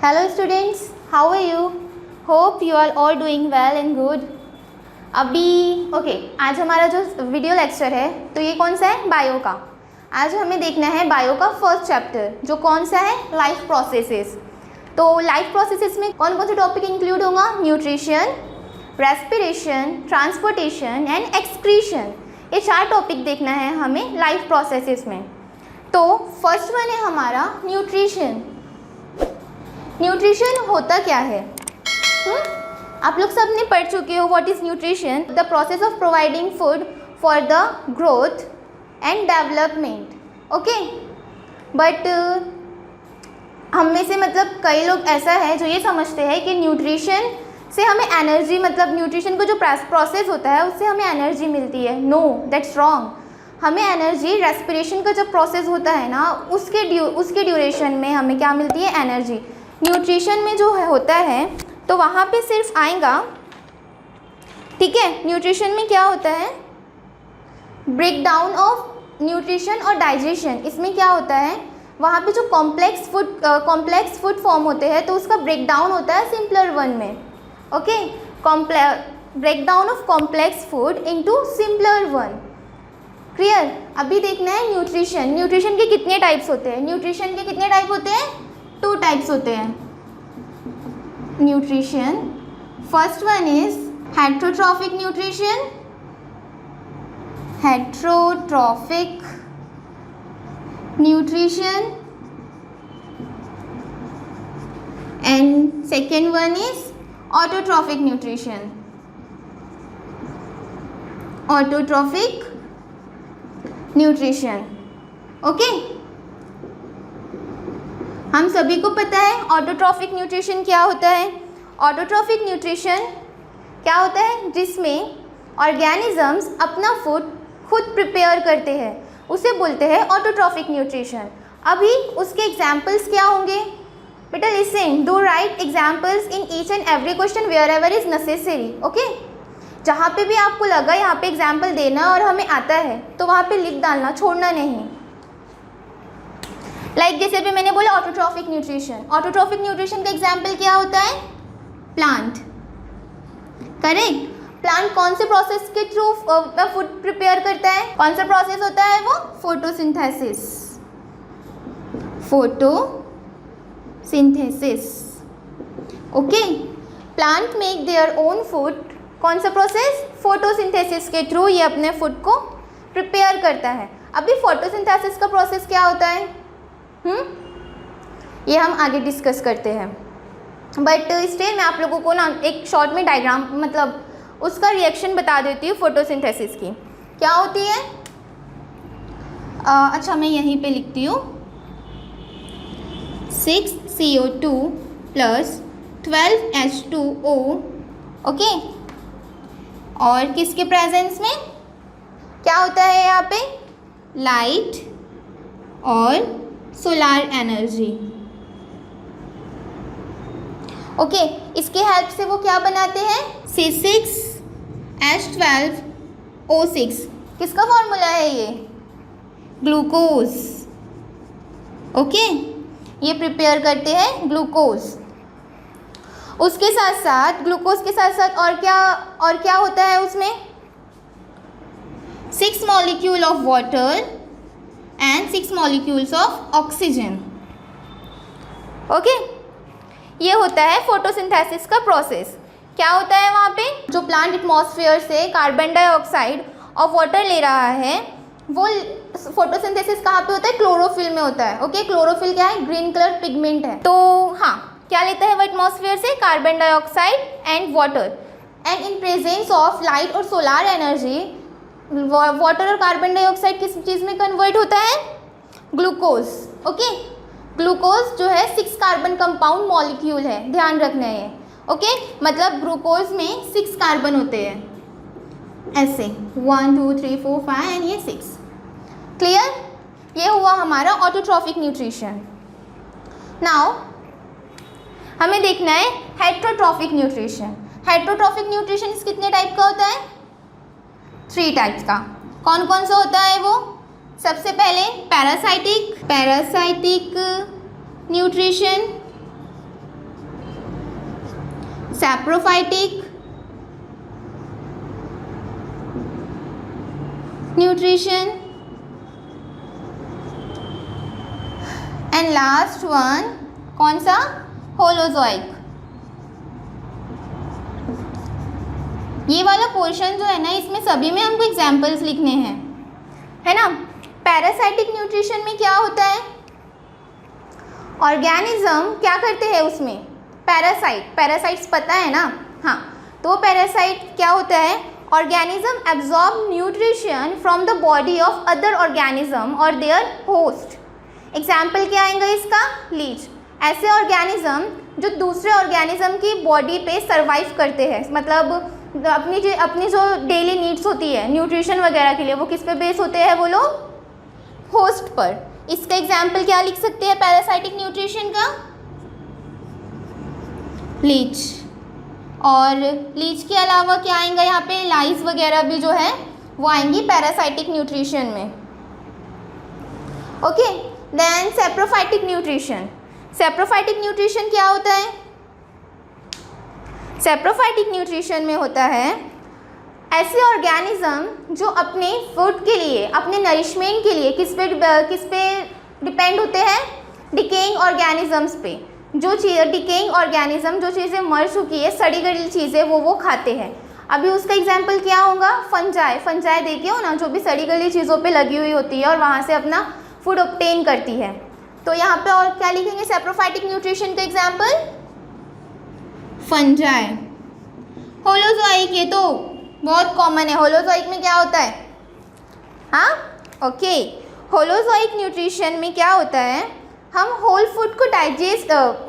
Hello students, how are you? Hope you are all doing well and good. आज हमारा जो video lecture है तो ये कौन सा है? बायो का। आज हमें देखना है बायो का फर्स्ट चैप्टर जो कौन सा है? Life processes. तो लाइफ प्रोसेसेस में कौन कौन से टॉपिक इंक्लूड होगा? Nutrition, respiration, transportation and excretion. ये 4 टॉपिक देखना है हमें लाइफ प्रोसेसेस में। तो फर्स्ट वन है हमारा न्यूट्रिशन। न्यूट्रिशन होता क्या है? आप लोग सब ने पढ़ चुके हो what is nutrition, the process of providing food for the growth and development. Okay, but हम में से मतलब कई लोग ऐसा है जो ये समझते हैं कि न्यूट्रिशन से हमें एनर्जी, मतलब न्यूट्रिशन का जो प्रोसेस होता है उससे हमें एनर्जी मिलती है। No, that's wrong. हमें एनर्जी रेस्पिरेशन का जब प्रोसेस होता है ना उसके ड्यूरेशन में हमें क्या मिलती है? एनर्जी। न्यूट्रिशन में जो होता है तो वहाँ पे सिर्फ आएगा, ठीक है। न्यूट्रिशन में क्या होता है? ब्रेक डाउन ऑफ न्यूट्रिशन और डाइजेशन। इसमें क्या होता है? वहाँ पे जो कॉम्प्लेक्स फूड फॉर्म होते हैं तो उसका ब्रेक डाउन होता है सिंपलर वन में। Okay, break down of complex food into simpler one. Clear? अभी देखना है न्यूट्रिशन। न्यूट्रिशन के कितने टाइप्स होते हैं? न्यूट्रिशन के कितने टाइप होते हैं? 2 टाइप्स होते हैं nutrition. First one is heterotrophic nutrition, heterotrophic nutrition, and second one is autotrophic nutrition, autotrophic nutrition. Okay, हम सभी को पता है ऑटोट्रॉफिक न्यूट्रिशन क्या होता है। ऑटोट्रॉफिक न्यूट्रिशन क्या होता है? जिसमें ऑर्गेनिजम्स अपना फूड खुद प्रिपेयर करते हैं, उसे बोलते हैं ऑटोट्रॉफिक न्यूट्रिशन। अभी उसके एग्जाम्पल्स क्या होंगे? बेटा listen, do write examples in each and every question wherever is necessary. Okay, जहाँ पे भी आपको लगा यहाँ पे एग्जाम्पल देना और हमें आता है तो वहाँ पे लिख डालना, छोड़ना नहीं। लाइक जैसे भी मैंने बोला ऑटोट्रॉफिक न्यूट्रिशन। ऑटोट्रॉफिक न्यूट्रिशन का एग्जाम्पल क्या होता है? प्लांट। करेक्ट। प्लांट कौन से प्रोसेस के थ्रू फूड प्रिपेयर करता है? कौन सा प्रोसेस होता है वो? Photosynthesis. Photosynthesis. Okay, plant make their own food. कौन सा प्रोसेस? फोटोसिंथेसिस के थ्रू ये अपने फूड को प्रिपेयर करता है। अभी फोटोसिंथेसिस का प्रोसेस क्या होता है? ये हम आगे डिस्कस करते हैं, बट इसलिए मैं आप लोगों को ना एक शॉर्ट में डायग्राम, मतलब उसका रिएक्शन बता देती हूँ फोटोसिंथेसिस की क्या होती है। अच्छा, मैं यहीं पे लिखती हूँ 6 CO2 प्लस 12 H2O। ओके, और किसके प्रेजेंस में क्या होता है? यहाँ पे लाइट और सोलार एनर्जी। ओके, इसके हेल्प से वो क्या बनाते हैं? C6H12O6। किसका फॉर्मूला है ये? ग्लूकोज। ओके, ये प्रिपेयर करते हैं ग्लूकोज। उसके साथ साथ ग्लूकोज के साथ साथ और क्या होता है उसमें? 6 molecule of water and 6 molecules of oxygen. Okay, ये होता है फोटोसिंथेसिस का प्रोसेस। क्या होता है वहाँ पे? जो प्लांट एटमॉस्फेयर से कार्बन डाइऑक्साइड और वाटर ले रहा है, वो फोटोसिंथेसिस कहाँ पे होता है? क्लोरोफिल में होता है। ओके, क्लोरोफिल क्या है? ग्रीन कलर पिगमेंट है। तो हाँ, क्या लेता है वो एटमॉस्फेयर से? Carbon dioxide and water, and in presence of light और सोलार एनर्जी वाटर और कार्बन डाइऑक्साइड किस चीज़ में कन्वर्ट होता है? ग्लूकोज। ओके, ग्लूकोज जो है 6 कार्बन कंपाउंड मॉलिक्यूल है, ध्यान रखना है। ओके, मतलब ग्लूकोज में 6 कार्बन होते हैं ऐसे, 1 2 3 4 5 एंड ये 6। क्लियर? ये हुआ हमारा ऑटोट्रॉफिक न्यूट्रिशन। नाउ हमें देखना है हेट्रोट्रॉफिक न्यूट्रिशन। हेट्रोट्रॉफिक न्यूट्रिशन कितने टाइप का होता है? 3 टाइप्स का। कौन कौन सा होता है वो? सबसे पहले parasitic nutrition, saprophytic nutrition and last one कौन सा, होलोजोइक। ये वाला पोर्शन जो है ना, इसमें सभी में हमको एग्जाम्पल्स लिखने हैं, है ना। पैरासाइटिक न्यूट्रिशन में क्या होता है, ऑर्गेनिज्म क्या करते हैं उसमें, पैरासाइट्स पता है ना, हाँ। तो पैरासाइट क्या होता है, organism absorb nutrition from the body of other organism और देयर होस्ट। एग्जाम्पल क्या आएगा इसका, लीच। ऐसे ऑर्गेनिज्म जो दूसरे ऑर्गेनिज्म की बॉडी पे सर्वाइव करते हैं, मतलब अपनी जो डेली नीड्स होती है न्यूट्रिशन वगैरह के लिए, वो किस पे बेस होते हैं, वो लोग होस्ट पर। इसका एग्जाम्पल क्या लिख सकते हैं पैरासाइटिक न्यूट्रिशन का, लीच। और लीच के अलावा क्या आएगा यहाँ पे, लाइस वगैरह भी जो है वो आएंगी पैरासाइटिक न्यूट्रिशन में। Okay, then saprophytic nutrition. Saprophytic nutrition क्या होता है, सैप्रोफाइटिक न्यूट्रिशन में होता है ऐसे ऑर्गेनिज्म जो अपने फूड के लिए, अपने नरिशमेंट के लिए किस पे डिपेंड होते हैं, डिकेइंग ऑर्गेनिजम्स पे। जो डिकेइंग ऑर्गेनिज्म, जो चीज़ें मर चुकी है, सड़ी गली चीज़ें, वो खाते हैं। अभी उसका एग्जाम्पल क्या होगा, फंजाई देखे हो ना, जो भी सड़ी गली चीज़ों पे लगी हुई होती है और वहाँ से अपना फूड ऑब्टेन करती है। तो यहाँ पे और क्या लिखेंगे, सैप्रोफाइटिक न्यूट्रिशन का एग्जाम्पल फंजाई। होलोजोइक, ये तो बहुत कॉमन है। होलोजोइक में क्या होता है, हाँ, ओके। होलोजोइक न्यूट्रिशन में क्या होता है, हम होल फूड को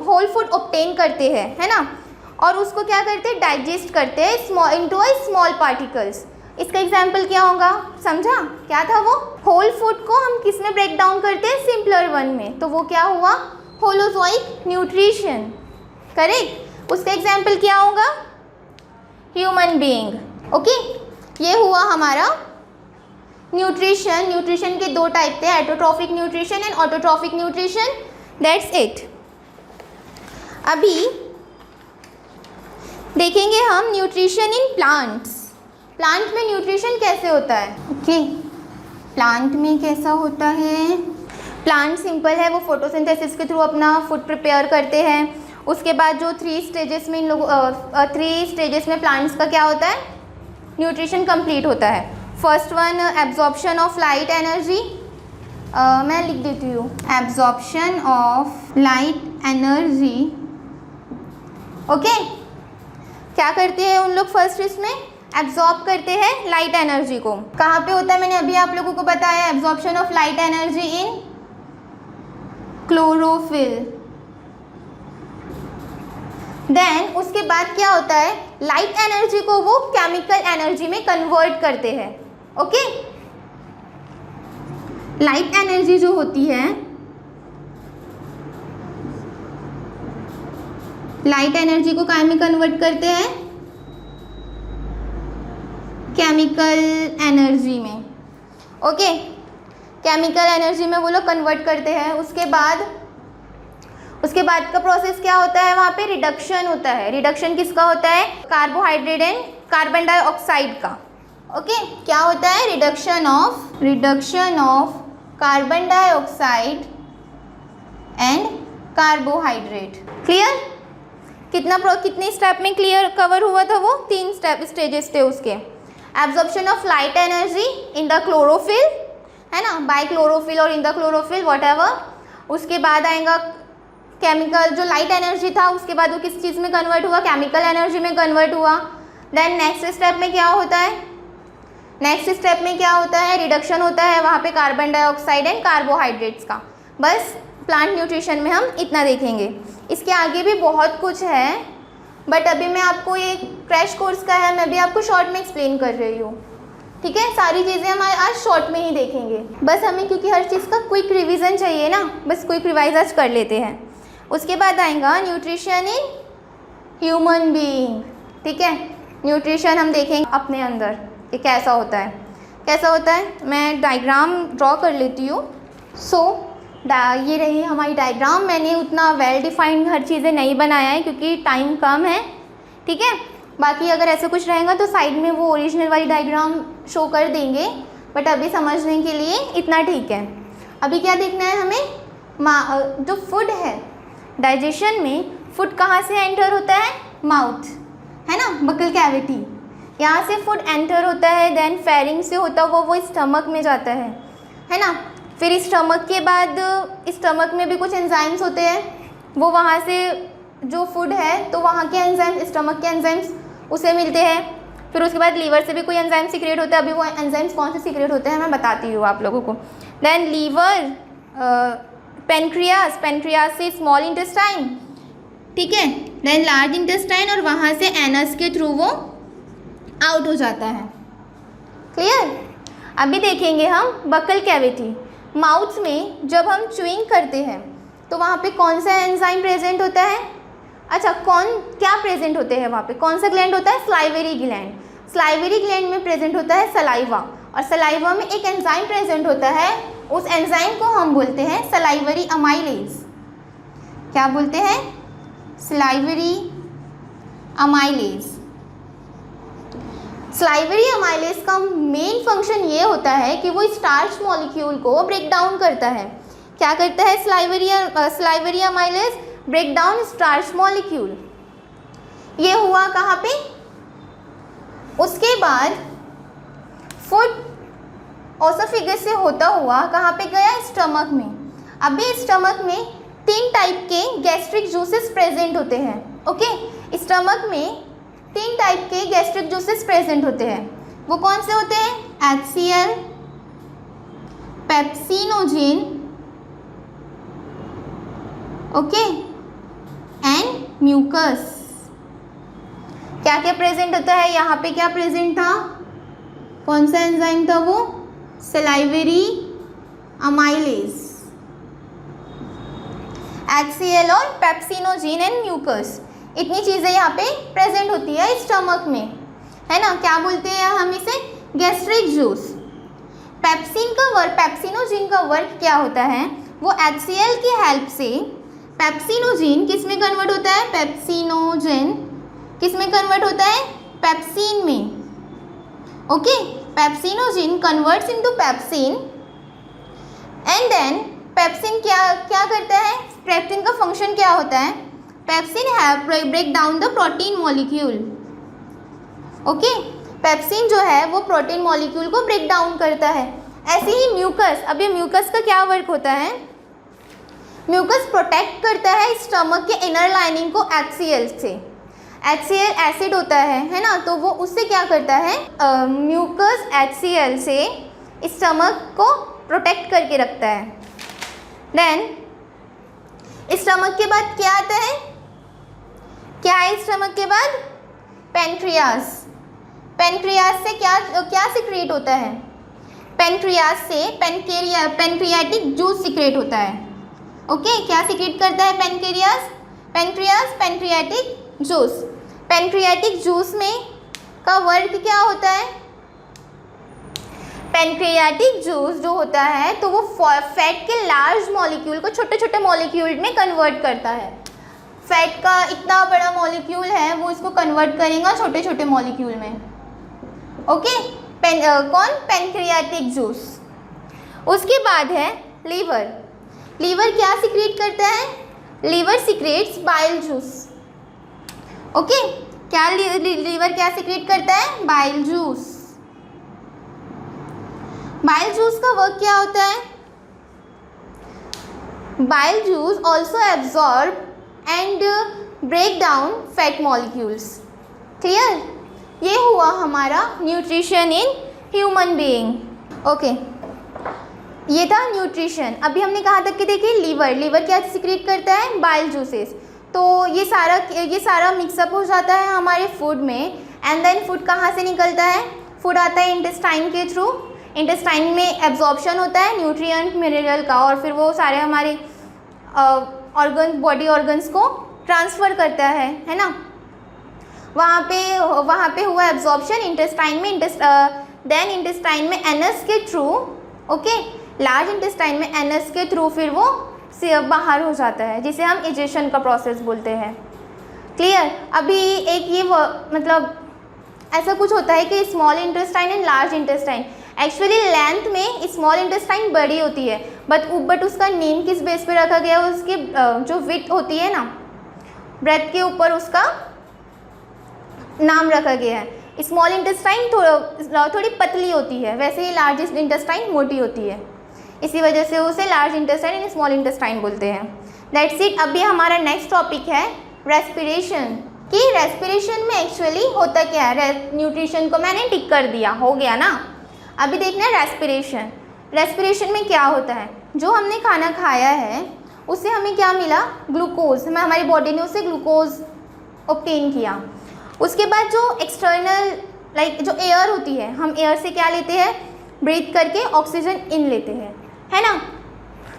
होल फूड ऑब्टेन करते हैं, है ना, और उसको क्या करते हैं, डाइजेस्ट करते हैं इनटू स्मॉल पार्टिकल्स। इसका एग्जाम्पल क्या होगा, समझा क्या था वो, होल फूड को हम किस में ब्रेक डाउन करते हैं, सिंपलर वन में, तो वो क्या हुआ, होलोजोइक न्यूट्रिशन, करेक्ट। उसका एग्जाम्पल क्या होगा, ह्यूमन बीइंग। ओके, ये हुआ हमारा न्यूट्रिशन। न्यूट्रिशन के दो टाइप थे, heterotrophic nutrition and autotrophic nutrition, that's it. अभी देखेंगे हम न्यूट्रिशन इन प्लांट्स। प्लांट में न्यूट्रिशन कैसे होता है, ओके। प्लांट में कैसा होता है, प्लांट सिंपल है, वो फोटोसिंथेसिस के थ्रू अपना फूड प्रिपेयर करते हैं। उसके बाद जो 3 स्टेजेस में इन लोग 3 स्टेजेस में प्लांट्स का क्या होता है, न्यूट्रिशन कंप्लीट होता है। First one, absorption of light energy, मैं लिख देती हूँ, absorption of light energy. Okay, क्या करते हैं उन लोग, फर्स्ट इसमें एब्जॉर्ब करते हैं लाइट एनर्जी को। कहाँ पे होता है, मैंने अभी आप लोगों को बताया, absorption of light energy in chlorophyll. Then उसके बाद क्या होता है, लाइट एनर्जी को वो केमिकल एनर्जी में कन्वर्ट करते हैं। ओके, लाइट एनर्जी जो होती है, लाइट एनर्जी को काय में कन्वर्ट करते हैं, केमिकल एनर्जी में। ओके, केमिकल एनर्जी में वो लोग कन्वर्ट करते हैं। उसके बाद का प्रोसेस क्या होता है, वहाँ पे रिडक्शन होता है। रिडक्शन किसका होता है, कार्बोहाइड्रेट एंड कार्बन डाइऑक्साइड का। ओके, क्या होता है, reduction of carbon dioxide and carbohydrate. Clear, कितने स्टेप में क्लियर कवर हुआ था, वो 3 स्टेजेस थे उसके। Absorption of light energy in the chlorophyll, है ना, बाय क्लोरोफिल और इन द क्लोरोफिल व्हाटएवर। उसके बाद आएगा केमिकल, जो लाइट एनर्जी था उसके बाद वो किस चीज़ में कन्वर्ट हुआ, केमिकल एनर्जी में कन्वर्ट हुआ। देन नेक्स्ट स्टेप में क्या होता है, रिडक्शन होता है वहाँ पे कार्बन डाइऑक्साइड एंड कार्बोहाइड्रेट्स का। बस प्लांट न्यूट्रिशन में हम इतना देखेंगे, इसके आगे भी बहुत कुछ है, बट अभी मैं आपको ये क्रैश कोर्स का है, मैं भी आपको शॉर्ट में एक्सप्लेन कर रही हूँ, ठीक है। सारी चीज़ें हम आज शॉर्ट में ही देखेंगे, बस हमें क्योंकि हर चीज़ का क्विक रिवीजन चाहिए ना, बस क्विक रिवाइज आज कर लेते हैं। उसके बाद आएगा न्यूट्रिशन इन ह्यूमन बीइंग, ठीक है। न्यूट्रिशन हम देखेंगे अपने अंदर कि कैसा होता है। मैं डायग्राम ड्रॉ कर लेती हूँ। ये रही हमारी डायग्राम। मैंने उतना वेल डिफाइंड हर चीज़ें नहीं बनाया है क्योंकि टाइम कम है, ठीक है। बाकी अगर ऐसा कुछ रहेगा तो साइड में वो ओरिजिनल वाली डायग्राम शो कर देंगे, बट अभी समझने के लिए इतना ठीक है। अभी क्या देखना है हमें, जो फूड है, डाइजेशन में फूड कहाँ से एंटर होता है, माउथ, है ना, बकल कैविटी, यहाँ से फूड एंटर होता है, देन फेरिंग से होता हुआ वो स्टमक में जाता है ना। फिर स्टमक के बाद स्टमक में भी कुछ एंजाइम्स होते हैं, वो वहाँ से जो फूड है तो वहाँ के एंजाइम्स, स्टमक के एंजाइम्स उसे मिलते हैं। फिर उसके बाद लीवर से भी कोई एंजाइम सीक्रेट होता है, अभी वो एंजाइम्स कौन से सीक्रेट होते हैं मैं बताती हूँ आप लोगों को। देन लीवर, पेनक्रियास, पेनक्रियास से स्मॉल इंटेस्टाइन, ठीक है, देन लार्ज इंटेस्टाइन, और वहाँ से एनस के थ्रू वो आउट हो जाता है। क्लियर। अभी देखेंगे हम बकल कैविटी। माउथ में जब हम च्यूइंग करते हैं तो वहाँ पे कौन सा एंजाइम प्रेजेंट होता है, अच्छा क्या प्रेजेंट होते हैं वहाँ पे, कौन सा ग्लैंड होता है, सलाइवरी ग्लैंड। सलाइवरी ग्लैंड में प्रेजेंट होता है सलाइवा, और सलाइवा में एक एंजाइम प्रेजेंट होता है, उस एंजाइम को हम बोलते हैं सलाइवरी अमाइलेज। क्या बोलते हैं, सलाइवरी अमाइलेज। सलाइवरी अमाइलेज का मेन फंक्शन ये होता है कि वो स्टार्च मॉलिक्यूल को ब्रेक डाउन करता है। क्या करता है salivary amylase, break down starch molecule. ये हुआ कहाँ पे, उसके बाद फूड ओसोफेगस से होता हुआ कहाँ पे गया, स्टमक में। अभी स्टमक में 3 टाइप के गैस्ट्रिक जूसेस प्रेजेंट होते हैं। ओके, स्टमक में 3 टाइप के गैस्ट्रिक जूसेस प्रेजेंट होते हैं। वो कौन से होते हैं, HCl, pepsinogen, okay, and mucus. क्या क्या प्रेजेंट होता है यहाँ पे, क्या प्रेजेंट था, कौन सा एंजाइम था वो, सलाइवरी अमाइलेज, HCl और पेप्सिनोजेन एंड म्यूकस। इतनी चीज़ें यहाँ पे प्रेजेंट होती है स्टमक में, है ना। क्या बोलते हैं हम इसे, गैस्ट्रिक जूस। पेप्सिनोजेन का वर्क क्या होता है, वो HCl की हेल्प से पेप्सिनोजेन किस में कन्वर्ट होता है, पेप्सिनोजेन किस में कन्वर्ट होता है, पेप्सिन में। Okay, pepsinogen converts into pepsin, and then pepsin क्या करता है, पेप्सिन का फंक्शन क्या होता है, pepsin break down the protein molecule. Okay, pepsin जो है वो प्रोटीन मॉलिक्यूल को ब्रेक डाउन करता है। ऐसे ही म्यूकस, अब ये म्यूकस का क्या वर्क होता है, म्यूकस प्रोटेक्ट करता है स्टमक के इनर लाइनिंग को HCl से। HCl एसिड होता है ना, तो वो उससे क्या करता है, म्यूकस HCl से स्टमक को प्रोटेक्ट करके रखता है। देन स्टमक के बाद क्या आता है, क्या है स्टमक के बाद, पेनक्रियास। पेनक्रियास से क्या सिक्रेट होता है, पेनक्रियास से पेनक्रियाटिक जूस सिक्रेट होता है। ओके, क्या सिक्रेट करता है pancreas pancreatic juice. Pancreatic juice में का वर्क क्या होता है, पेनक्रियाटिक जूस जो होता है तो वो फैट के लार्ज मॉलिक्यूल को छोटे छोटे मॉलिक्यूल में कन्वर्ट करता है। फैट का इतना बड़ा मॉलिक्यूल है वो इसको कन्वर्ट करेगा छोटे छोटे मॉलिक्यूल में। Okay, pancreatic juice. उसके बाद है लीवर। लीवर क्या सिक्रेट करता है, liver secretes bile juice. Okay, क्या लीवर क्या सिक्रेट करता है, बाइल जूस। बाइल जूस का वर्क क्या होता है, bile juice also absorb and break down fat molecules. Clear, ये हुआ हमारा nutrition in human being. Okay, ये था न्यूट्रिशन। अभी हमने कहाँ तक के देखे, लीवर क्या सिक्रेट करता है, बाइल जूसेस। तो ये सारा मिक्सअप हो जाता है हमारे फूड में, एंड देन फूड कहाँ से निकलता है, फूड आता है इंटेस्टाइन के थ्रू। इंटेस्टाइन में एब्जॉर्प्शन होता है न्यूट्रिएंट मिनरल का, और फिर वो सारे हमारे बॉडी ऑर्गन्स को ट्रांसफ़र करता है ना। वहाँ पे हुआ एब्जॉर्प्शन इंटेस्टाइन में, देन इंटेस्टाइन में एनस के थ्रू, ओके, लार्ज इंटेस्टाइन में एनस के थ्रू फिर वो बाहर हो जाता है, जिसे हम इजेशन का प्रोसेस बोलते हैं। क्लियर। अभी एक ये मतलब ऐसा कुछ होता है कि small intestine and large intestine, actually length में स्मॉल इंटेस्टाइन बड़ी होती है, बट उसका नेम किस बेस पे रखा गया है, उसकी जो विड्थ होती है ना, ब्रेथ के ऊपर उसका नाम रखा गया है। स्मॉल इंटेस्टाइन थोड़ी पतली होती है, वैसे ही लार्ज इंटेस्टाइन मोटी होती है, इसी वजह से उसे large intestine and small intestine बोलते हैं। That's it. अभी हमारा नेक्स्ट टॉपिक है रेस्पिरेशन, कि रेस्पिरेशन में एक्चुअली होता क्या है। न्यूट्रिशन को मैंने टिक कर दिया, हो गया ना। अभी देखना है रेस्पिरेशन। रेस्पिरेशन में क्या होता है, जो हमने खाना खाया है उससे हमें क्या मिला, ग्लूकोज, हमारी बॉडी ने उससे ग्लूकोज ऑब्टेन किया। उसके बाद जो एक्सटर्नल लाइक जो एयर होती है, हम एयर से क्या लेते हैं, ब्रीथ करके ऑक्सीजन इन लेते हैं, है ना।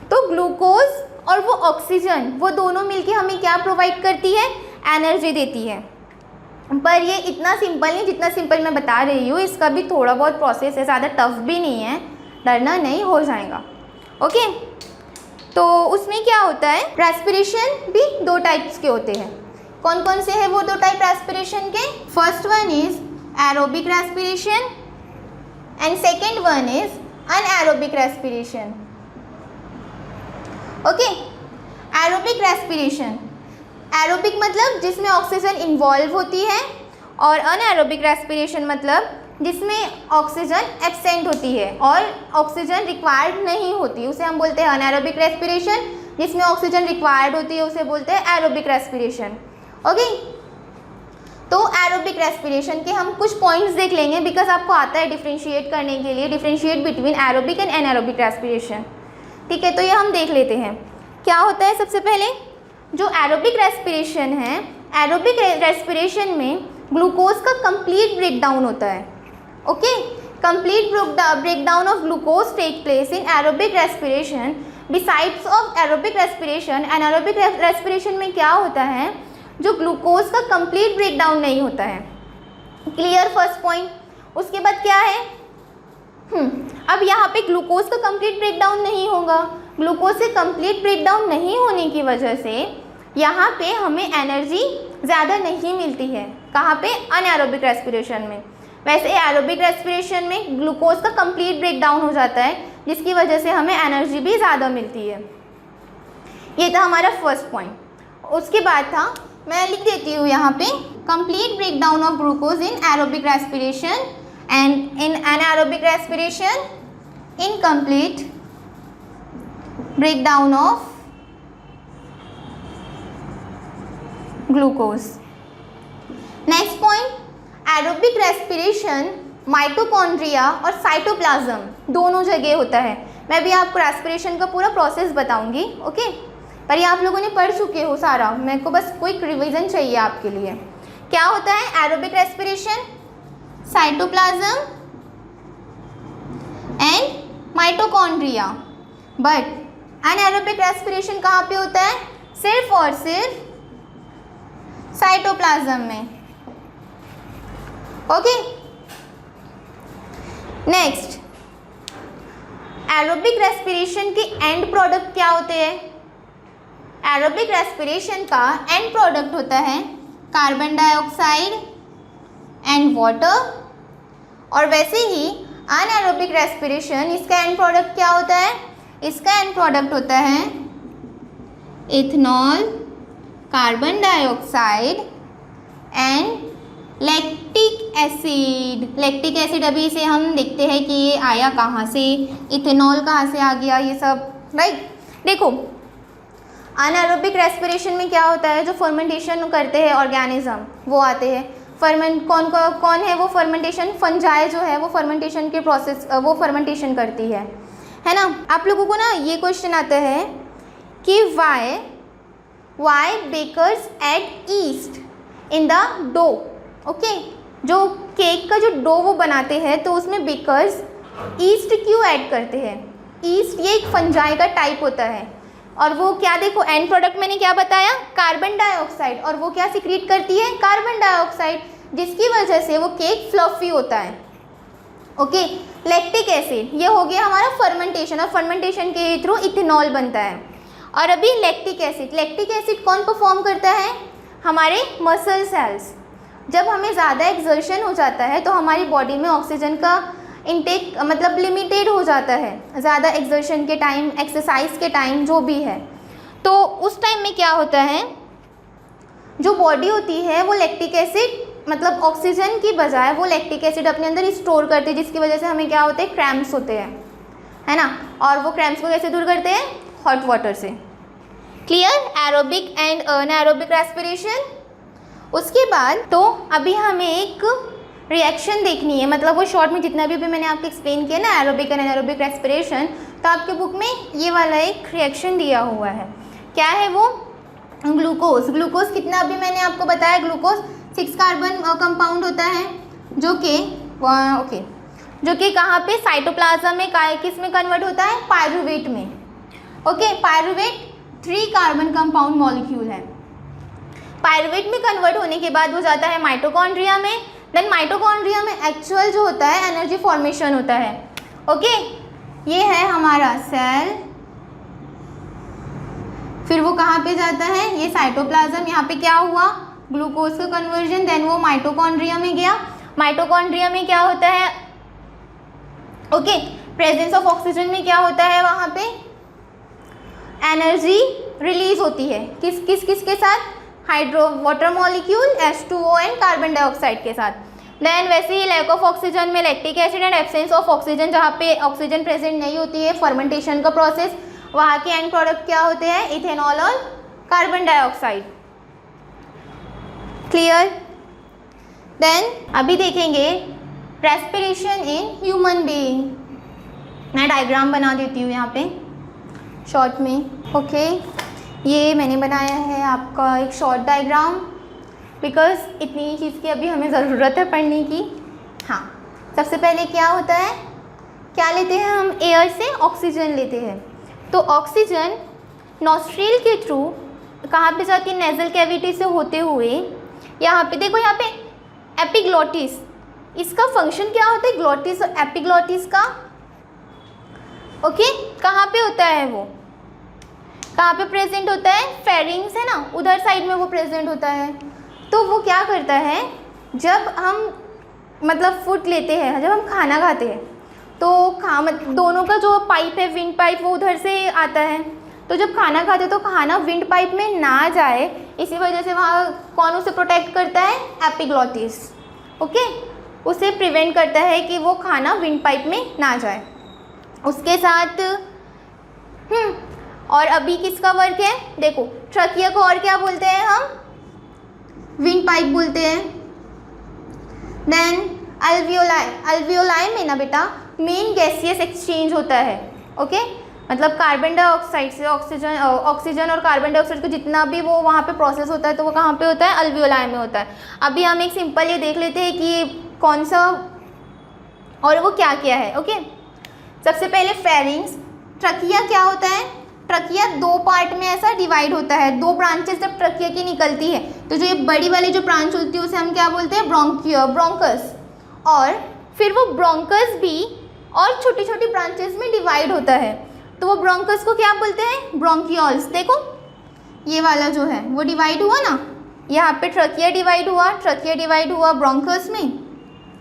तो ग्लूकोज और वो ऑक्सीजन, वो दोनों मिलके हमें क्या प्रोवाइड करती है, एनर्जी देती है। पर ये इतना सिंपल नहीं जितना सिंपल मैं बता रही हूँ, इसका भी थोड़ा बहुत प्रोसेस है, ज़्यादा टफ भी नहीं है, डरना नहीं, हो जाएगा। ओके, तो उसमें क्या होता है, रेस्पिरेशन भी दो टाइप्स के होते हैं। कौन कौन से हैं वो दो टाइप रेस्पिरेशन के, first one is aerobic respiration and second one is anaerobic respiration. Okay, aerobic respiration, aerobic मतलब जिसमें ऑक्सीजन इन्वॉल्व होती है, और अनएरोबिक रेस्पिरेशन मतलब जिसमें ऑक्सीजन एब्सेंट होती है और ऑक्सीजन रिक्वायर्ड नहीं होती, उसे हम बोलते हैं अनएरोबिक रेस्पिरेशन। जिसमें ऑक्सीजन रिक्वायर्ड होती है उसे बोलते हैं एरोबिक रेस्पिरेशन। ओके, तो एरोबिक रेस्पिरेशन के हम कुछ पॉइंट्स देख लेंगे, बिकॉज आपको आता है डिफ्रेंशिएट करने के लिए, differentiate between aerobic and anaerobic respiration. ठीक है, तो ये हम देख लेते हैं क्या होता है। सबसे पहले जो एरोबिक रेस्पिरेशन है, एरोबिक रेस्पिरेशन में ग्लूकोज का कंप्लीट ब्रेकडाउन होता है। Okay, complete breakdown of glucose take place in aerobic respiration. Besides of aerobic respiration, anaerobic respiration में क्या होता है, जो ग्लूकोज का कंप्लीट ब्रेकडाउन नहीं होता है। Clear, first point. उसके बाद क्या है, अब यहाँ पे ग्लूकोज का कंप्लीट ब्रेकडाउन नहीं होगा, ग्लूकोज से कंप्लीट ब्रेकडाउन नहीं होने की वजह से यहाँ पे हमें एनर्जी ज़्यादा नहीं मिलती है। कहाँ पे, अनएरोबिक रेस्पिरेशन में। वैसे एरोबिक रेस्पिरेशन में ग्लूकोज का कंप्लीट ब्रेकडाउन हो जाता है, जिसकी वजह से हमें एनर्जी भी ज़्यादा मिलती है। ये था हमारा फर्स्ट पॉइंट। उसके बाद था, मैं लिख देती हूँ यहाँ पे, complete breakdown of glucose in aerobic respiration and in anaerobic respiration, incomplete breakdown of glucose. Next point, aerobic respiration mitochondria और साइटोप्लाज्म दोनों जगह होता है। मैं भी आपको रेस्पिरेशन का पूरा प्रोसेस बताऊंगी। ओके, पर ये आप लोगों ने पढ़ चुके हो सारा, मेरे को बस क्विक रिवीजन चाहिए आपके लिए। क्या होता है aerobic respiration, cytoplasm and mitochondria. But anaerobic respiration कहाँ पे होता है, सिर्फ और सिर्फ साइटोप्लाज्म में। ओके, नेक्स्ट, एरोबिक रेस्पिरेशन के एंड प्रोडक्ट क्या होते हैं। एरोबिक रेस्पिरेशन का एंड प्रोडक्ट होता है कार्बन डाइऑक्साइड एंड वाटर, और वैसे ही अनएरोबिक रेस्पिरेशन, इसका एंड प्रोडक्ट क्या होता है, इसका एंड प्रोडक्ट होता है ethanol, carbon dioxide and lactic acid. Lactic acid अभी इसे हम देखते हैं कि ये आया कहाँ से, इथेनॉल कहाँ से आ गया, ये सब राइट। देखो, अनएरोबिक रेस्पिरेशन में क्या होता है, जो फर्मेंटेशन करते हैं ऑर्गेनिज्म वो आते हैं। कौन है वो फर्मेंटेशन, फंजाई जो है वो फर्मेंटेशन के प्रोसेस, वो फर्मेंटेशन करती है ना। आप लोगों को ना ये क्वेश्चन आता है कि why bakers add yeast in the dough. Okay, जो केक का जो डो वो बनाते हैं तो उसमें बेकर्स ईस्ट क्यों ऐड करते हैं। ईस्ट ये एक फंजाई का टाइप होता है, और वो क्या, देखो एंड प्रोडक्ट मैंने क्या बताया, कार्बन डाइऑक्साइड, और वो क्या सिक्रीट करती है, कार्बन डाइऑक्साइड, जिसकी वजह से वो केक फ्लफी होता है। ओके, लैक्टिक एसिड, ये हो गया हमारा फर्मेंटेशन, और फर्मेंटेशन के थ्रू इथेनॉल बनता है। और अभी लैक्टिक एसिड कौन परफॉर्म करता है, हमारे मसल सेल्स, जब हमें ज़्यादा एक्सर्शन हो जाता है तो हमारी बॉडी में ऑक्सीजन का इनटेक मतलब लिमिटेड हो जाता है, ज़्यादा एक्सर्शन के टाइम, एक्सरसाइज के टाइम जो भी है। तो उस टाइम में क्या होता है, जो बॉडी होती है वो लैक्टिक एसिड मतलब ऑक्सीजन की बजाय वो लैक्टिक एसिड अपने अंदर स्टोर करती है, जिसकी वजह से हमें क्या होते हैं, क्रैम्प्स होते हैं, है ना। और वो क्रैम्प्स को कैसे दूर करते हैं, हॉट वाटर से। Clear, aerobic and anaerobic respiration. उसके बाद तो अभी हमें एक रिएक्शन देखनी है, मतलब वो शॉर्ट में जितना भी मैंने आपको एक्सप्लेन किया ना एरोबिक एंड एनारोबिक रेस्पिरेशन, तो आपके बुक में ये वाला एक रिएक्शन दिया हुआ है। क्या है वो, ग्लूकोज। ग्लूकोज कितना अभी मैंने आपको बताया, ग्लूकोज 6 कार्बन कंपाउंड होता है जो कि कहाँ पे, साइटोप्लाज्म में किस में कन्वर्ट होता है, पायरूवेट में। Okay, pyruvate 3 carbon compound molecule है। पायरूवेट में कन्वर्ट होने के बाद वो जाता है माइटोकॉन्ड्रिया में। देन माइटोकॉन्ड्रिया में एक्चुअल जो होता है एनर्जी फॉर्मेशन होता है। ओके, ये है हमारा सेल, फिर वो कहाँ पे जाता है, ये साइटोप्लाज्म, यहाँ पे क्या हुआ, ग्लूकोज का कन्वर्जन, देन वो माइटोकॉन्ड्रिया में गया। माइटोकॉन्ड्रिया में क्या होता है, ओके, प्रेजेंस ऑफ ऑक्सीजन में क्या होता है, वहाँ पे एनर्जी रिलीज होती है, किसके साथ, hydro water molecule H2O and carbon dioxide के साथ। देन वैसे ही लैक ऑफ ऑक्सीजन में lactic acid and absence of oxygen, जहाँ पे ऑक्सीजन प्रेजेंट नहीं होती है, फर्मेंटेशन का प्रोसेस, वहाँ के एंड प्रोडक्ट क्या होते हैं, इथेनॉल और कार्बन डाइऑक्साइड। क्लियर। देन अभी देखेंगे रेस्पिरेशन इन ह्यूमन बीइंग। मैं डायग्राम बना देती हूँ यहाँ पे शॉर्ट में। ओके, ये मैंने बनाया है आपका एक शॉर्ट डायग्राम, बिकॉज इतनी ही चीज़ की अभी हमें ज़रूरत है पढ़ने की। हाँ, सबसे पहले क्या होता है, क्या लेते हैं हम, एयर से ऑक्सीजन लेते हैं। तो ऑक्सीजन नॉस्ट्रिल के थ्रू कहाँ पे जाती है, नेजल कैविटी से होते हुए यहाँ पे देखो, यहाँ पे एपिग्लॉटिस, इसका फंक्शन क्या होता है, ग्लॉटिस और एपिग्लॉटिस का। ओके, कहाँ पे होता है वो, कहाँ पे प्रेजेंट होता है, फेरिंग्स है ना, उधर साइड में वो प्रेजेंट होता है। तो वो क्या करता है, जब हम मतलब फूड लेते हैं, जब हम खाना खाते हैं, तो दोनों का जो पाइप है, विंड पाइप, वो उधर से आता है। तो जब खाना खाते हैं तो खाना विंड पाइप में ना जाए, इसी वजह से वहाँ कौन उसे प्रोटेक्ट करता है, एपिग्लॉटिस। ओके, उसे प्रिवेंट करता है कि वो खाना विंड पाइप में ना जाए। उसके साथ और अभी किसका वर्क है, देखो ट्रकिया को और क्या बोलते हैं हम, विंड पाइप बोलते हैं। देन अल्वियोलाई, अल्वियोलाई में ना बेटा मेन गैसियस एक्सचेंज होता है। ओके, मतलब कार्बन डाइऑक्साइड से ऑक्सीजन और कार्बन डाइऑक्साइड को जितना भी वो वहाँ पे प्रोसेस होता है, तो वो कहाँ पे होता है, अल्वियोलाई में होता है। अभी हम एक सिंपल ये देख लेते हैं कि कौन सा और वो क्या क्या है। ओके, सबसे पहले फेरिंग्स। ट्रकिया क्या होता है, ट्रकिया 2 पार्ट में ऐसा डिवाइड होता है, 2 ब्रांचेस जब ट्रकिया की निकलती है, तो जो ये बड़ी वाली जो ब्रांच होती है उसे हम क्या बोलते हैं, ब्रोंकस। और फिर वो ब्रोंकस भी और छोटी छोटी ब्रांचेस में डिवाइड होता है, तो वो ब्रोंकस को क्या बोलते हैं, ब्रोंकियोल्स। देखो ये वाला जो है वो डिवाइड हुआ ना, यहाँ पे ट्रकिया डिवाइड हुआ ब्रोंकस में।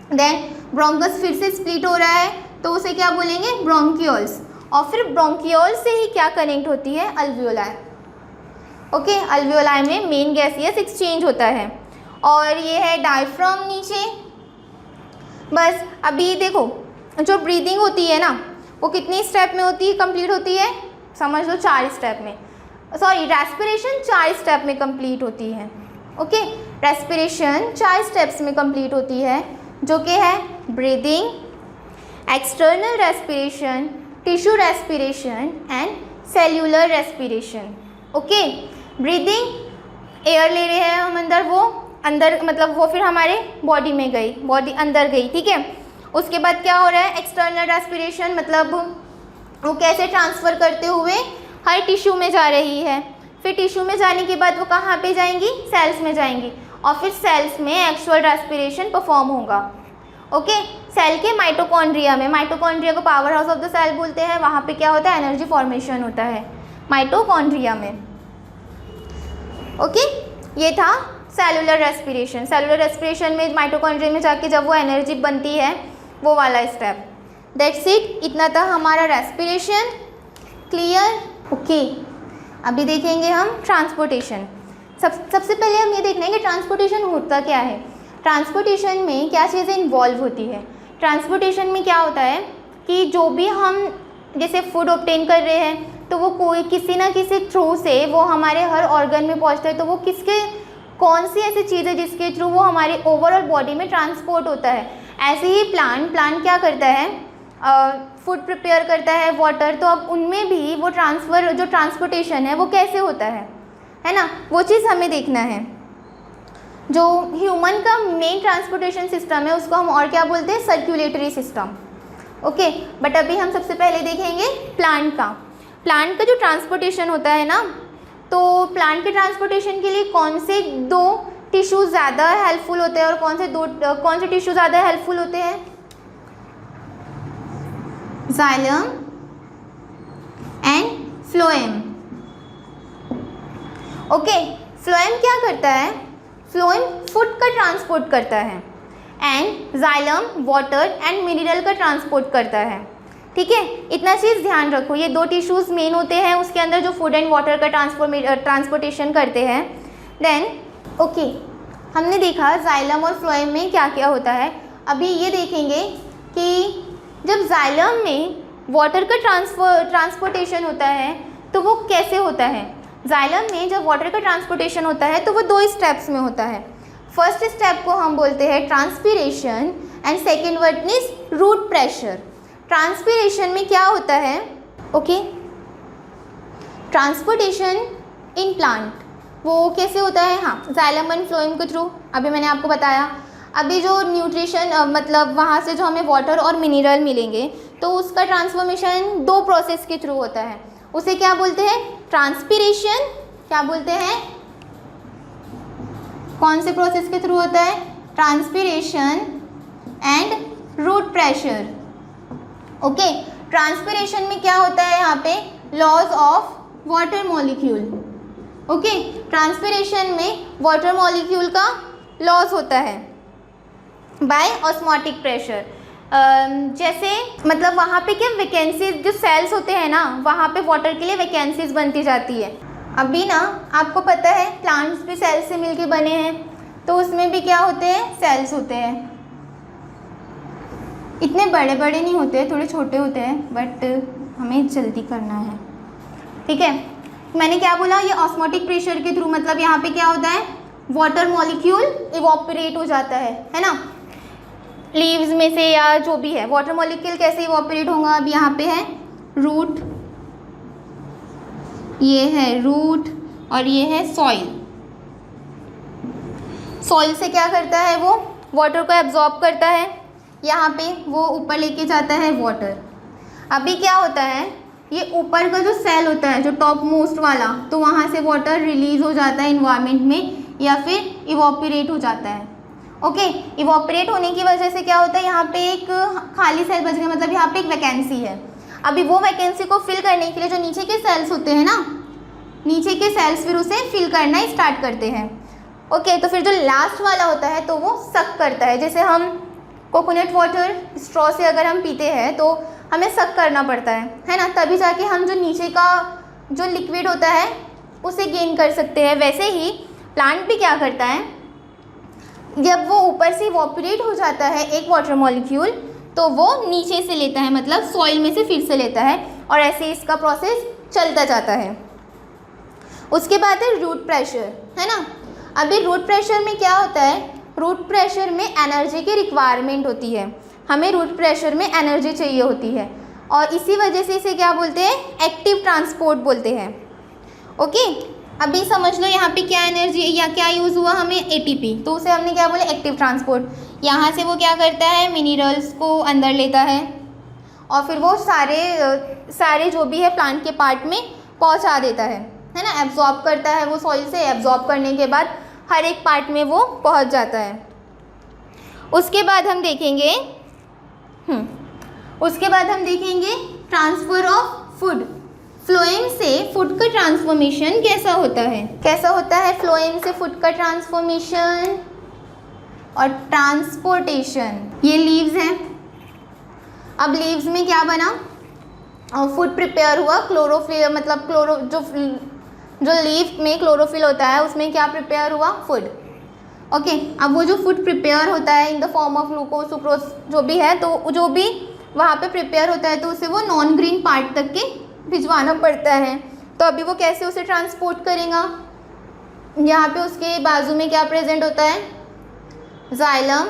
देन ब्रोंकस फिर से स्प्लिट हो रहा है, तो उसे क्या बोलेंगे, ब्रोंकियोल्स। और फिर ब्रोंकियोल से ही क्या कनेक्ट होती है, अल्वियोलाई। ओके, अल्वियोलाई में मेन गैसियस एक्सचेंज होता है। और ये है डायफ्राम नीचे। बस अभी देखो जो ब्रीदिंग होती है ना, वो कितनी स्टेप में होती है, कंप्लीट होती है, समझ लो 4 स्टेप में, सॉरी रेस्पिरेशन 4 स्टेप में कंप्लीट होती है। ओके, रेस्पिरेशन 4 स्टेप्स में कंप्लीट होती है, जो कि है breathing, external respiration, tissue respiration and cellular respiration. Okay, breathing, air ले रहे हैं हम अंदर, वो अंदर मतलब वो फिर हमारे बॉडी में गई, बॉडी अंदर गई, ठीक है। उसके बाद क्या हो रहा है, एक्सटर्नल रेस्पिरेशन, मतलब वो कैसे ट्रांसफ़र करते हुए हर टिश्यू में जा रही है। फिर टिश्यू में जाने के बाद वो कहाँ पे जाएंगी, सेल्स में जाएंगी, और फिर सेल्स में एक्चुअल रेस्पिरेशन परफॉर्म होगा। ओके, सेल के माइटोकॉन्ड्रिया में, माइटोकॉन्ड्रिया को power house of the cell बोलते हैं, वहाँ पे क्या होता है, एनर्जी फॉर्मेशन होता है माइटोकॉन्ड्रिया में। ओके, ये था सेलुलर रेस्पिरेशन। सेलुलर रेस्पिरेशन में माइटोकॉन्ड्रिया में जाके जब वो एनर्जी बनती है, वो वाला स्टेप। दैट्स इट, इतना था हमारा रेस्पिरेशन। क्लियर? ओके, अभी देखेंगे हम ट्रांसपोर्टेशन। सबसे पहले हम ये देखना है कि ट्रांसपोर्टेशन होता क्या है। ट्रांसपोर्टेशन में क्या चीज़ें इन्वॉल्व होती है। ट्रांसपोर्टेशन में क्या होता है कि जो भी हम जैसे फूड ऑब्टेन कर रहे हैं तो वो कोई किसी ना किसी थ्रू से वो हमारे हर ऑर्गन में पहुंचता है। तो वो किसके, कौन सी ऐसी चीज़ है जिसके थ्रू वो हमारे ओवरऑल बॉडी में ट्रांसपोर्ट होता है। ऐसे ही प्लांट क्या करता है, फूड प्रिपेयर करता है, वाटर। तो अब उनमें भी वो ट्रांसफ़र, जो ट्रांसपोर्टेशन है वो कैसे होता है ना, वो चीज़ हमें देखना है। जो ह्यूमन का मेन ट्रांसपोर्टेशन सिस्टम है उसको हम और क्या बोलते हैं, सर्कुलेटरी सिस्टम। ओके, बट अभी हम सबसे पहले देखेंगे प्लांट का जो ट्रांसपोर्टेशन होता है ना, तो प्लांट के ट्रांसपोर्टेशन के लिए कौन से दो टिश्यू ज़्यादा हेल्पफुल होते हैं और कौन से टिश्यू ज़्यादा हेल्पफुल होते हैं? Xylem and phloem. Okay, phloem क्या करता है, फ्लोएम फूड का ट्रांसपोर्ट करता है and xylem water and mineral का ट्रांसपोर्ट करता है। ठीक है, इतना चीज़ ध्यान रखो, ये दो टिश्यूज़ मेन होते हैं उसके अंदर जो फूड एंड वाटर का ट्रांसपोर्टेशन करते हैं। देन ओके, हमने देखा जाइलम और फ्लोएम में क्या क्या होता है। अभी ये देखेंगे कि जब जाइलम में वाटर का ट्रांसपोर्टेशन होता है तो वो कैसे होता है। जाइलम में जब वाटर का ट्रांसपोर्टेशन होता है तो वो दो स्टेप्स में होता है। फर्स्ट स्टेप को हम बोलते हैं transpiration and second word is root pressure. Transpiration में क्या होता है, ओके, ट्रांसपोर्टेशन इन प्लांट वो कैसे होता है, हाँ, जाइलम एंड फ्लोएम के थ्रू। अभी मैंने आपको बताया। अभी जो न्यूट्रिशन मतलब वहाँ से जो हमें वाटर और मिनरल मिलेंगे तो उसका ट्रांसफॉर्मेशन दो प्रोसेस के थ्रू होता है। उसे क्या बोलते हैं, ट्रांसपीरेशन। क्या बोलते हैं, कौन से प्रोसेस के थ्रू होता है, transpiration and root pressure. Okay, transpiration में क्या होता है, यहाँ पे loss of water molecule. Okay, transpiration में वाटर मॉलिक्यूल का लॉस होता है बाय ऑस्मोटिक प्रेशर। जैसे मतलब वहाँ पे क्या वैकेंसीज, जो सेल्स होते हैं ना, वहाँ पे वाटर के लिए वैकेंसीज बनती जाती है। अभी ना आपको पता है प्लांट्स भी सेल्स से मिलके बने हैं, तो उसमें भी क्या होते हैं, सेल्स होते हैं। इतने बड़े बड़े नहीं होते, थोड़े छोटे होते हैं, बट हमें जल्दी करना है। ठीक है, मैंने क्या बोला, ये ऑस्मोटिक प्रेशर के थ्रू, मतलब यहाँ पे क्या होता है, वाटर मॉलिक्यूल इवॉपरेट हो जाता है ना, लीव्स में से या जो भी है। वाटर मॉलिक्यूल कैसे इवॉपरेट होगा, अब यहाँ पे है रूट, ये है रूट और ये है सॉइल। सॉइल से क्या करता है, वो वाटर को एब्जॉर्ब करता है, यहाँ पे वो ऊपर लेके जाता है वाटर। अभी क्या होता है, ये ऊपर का जो सेल होता है, जो टॉप मोस्ट वाला, तो वहाँ से वाटर रिलीज हो जाता है इन्वायरमेंट में या फिर इवॉपरेट हो जाता है। ओके, इवॉपरेट होने की वजह से क्या होता है, यहाँ पे एक खाली सेल बच गया, मतलब यहाँ पे एक वैकेंसी है। अभी वो वैकेंसी को फिल करने के लिए जो नीचे के सेल्स होते हैं ना, नीचे के सेल्स फिर उसे फिल करना स्टार्ट करते हैं। ओके, तो फिर जो लास्ट वाला होता है तो वो सक करता है। जैसे हम कोकोनट वाटर स्ट्रॉ से अगर हम पीते हैं तो हमें सक करना पड़ता है ना, तभी जाके हम जो नीचे का जो लिक्विड होता है उसे गेन कर सकते हैं। वैसे ही प्लांट भी क्या करता है, जब वो ऊपर से इवॉपरेट हो जाता है एक वाटर मॉलिक्यूल, तो वो नीचे से लेता है, मतलब सॉइल में से फिर से लेता है, और ऐसे इसका प्रोसेस चलता जाता है। उसके बाद है रूट प्रेशर, है ना। अभी रूट प्रेशर में क्या होता है, रूट प्रेशर में एनर्जी की रिक्वायरमेंट होती है, हमें रूट प्रेशर में एनर्जी चाहिए होती है, और इसी वजह से इसे क्या बोलते हैं, एक्टिव ट्रांसपोर्ट बोलते हैं। ओके, अभी समझ लो यहाँ पे क्या एनर्जी या क्या यूज़ हुआ, हमें एटीपी, तो उसे हमने क्या बोले, एक्टिव ट्रांसपोर्ट। यहाँ से वो क्या करता है, मिनरल्स को अंदर लेता है और फिर वो सारे जो भी है प्लांट के पार्ट में पहुँचा देता है ना, एब्जॉर्ब करता है वो सॉइल से। एब्जॉर्ब करने के बाद हर एक पार्ट में वो पहुँच जाता है। उसके बाद हम देखेंगे ट्रांसफ़र ऑफ फ्लोएम से फूड का ट्रांसफॉर्मेशन कैसा होता है? कैसा होता है फ्लोएम से फूड का ट्रांसफॉर्मेशन और ट्रांसपोर्टेशन? ये लीव्स हैं। अब लीव्स में क्या बना? फूड प्रिपेयर हुआ, क्लोरोफिल मतलब जो लीफ में क्लोरोफिल होता है उसमें क्या प्रिपेयर हुआ? फूड। ओके, अब वो जो फूड प्रिपेयर होता है in the form of glucose sucrose जो भी है, तो जो भी वहाँ पे प्रिपेयर होता है तो उसे वो नॉन ग्रीन पार्ट तक के भिजवाना पड़ता है। तो अभी वो कैसे उसे ट्रांसपोर्ट करेगा? यहाँ पे उसके बाजू में क्या प्रेजेंट होता है? जाइलम,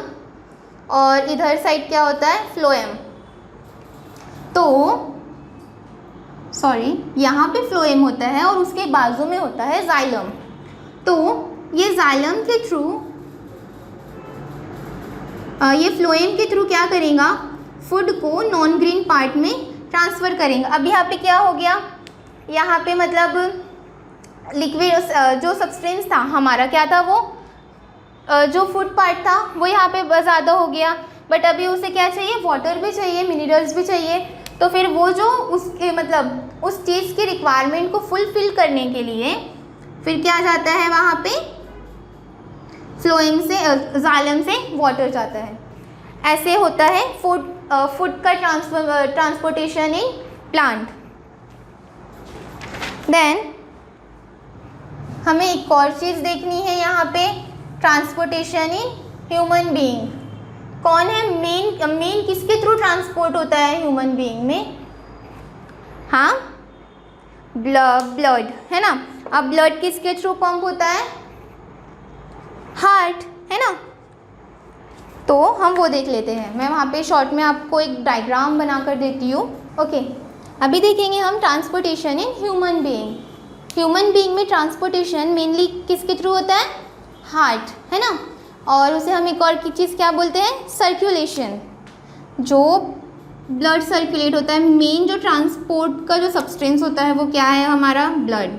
और इधर साइड क्या होता है? फ्लोएम। तो यहाँ पे फ्लोएम होता है और उसके बाजू में होता है जाइलम। तो ये जाइलम के थ्रू ये फ्लोएम के थ्रू क्या करेगा? फूड को नॉन ग्रीन पार्ट में ट्रांसफ़र करेंगे। अब यहाँ पे क्या हो गया? यहाँ पे मतलब लिक्विड जो सब्सटेंस था हमारा क्या था? वो जो फूड पार्ट था वो यहाँ पे ज़्यादा हो गया, बट अभी उसे क्या चाहिए? वाटर भी चाहिए, मिनरल्स भी चाहिए। तो फिर वो जो उसके मतलब उस चीज़ की रिक्वायरमेंट को फुलफ़िल करने के लिए फिर क्या जाता है वहाँ पे? फ्लोएम से जाइलम से वाटर जाता है। ऐसे होता है फूड का ट्रांसपोर्टेशन इन प्लांट। देन हमें एक और चीज़ देखनी है यहाँ पे, ट्रांसपोर्टेशन इन ह्यूमन बीइंग। कौन है मेन किसके थ्रू ट्रांसपोर्ट होता है ह्यूमन बीइंग में? हाँ, ब्लड है ना। अब ब्लड किसके थ्रू पंप होता है? हार्ट, है ना। तो हम वो देख लेते हैं। मैं वहाँ पे शॉर्ट में आपको एक डायग्राम बना कर देती हूँ। ओके, अभी देखेंगे हम ट्रांसपोर्टेशन इन ह्यूमन बीइंग। ह्यूमन बीइंग में ट्रांसपोर्टेशन मेनली किसके थ्रू होता है? हार्ट, है ना। और उसे हम एक और की चीज़ क्या बोलते हैं? सर्कुलेशन। जो ब्लड सर्कुलेट होता है, मेन जो ट्रांसपोर्ट का जो सब्सटेंस होता है वो क्या है? हमारा ब्लड।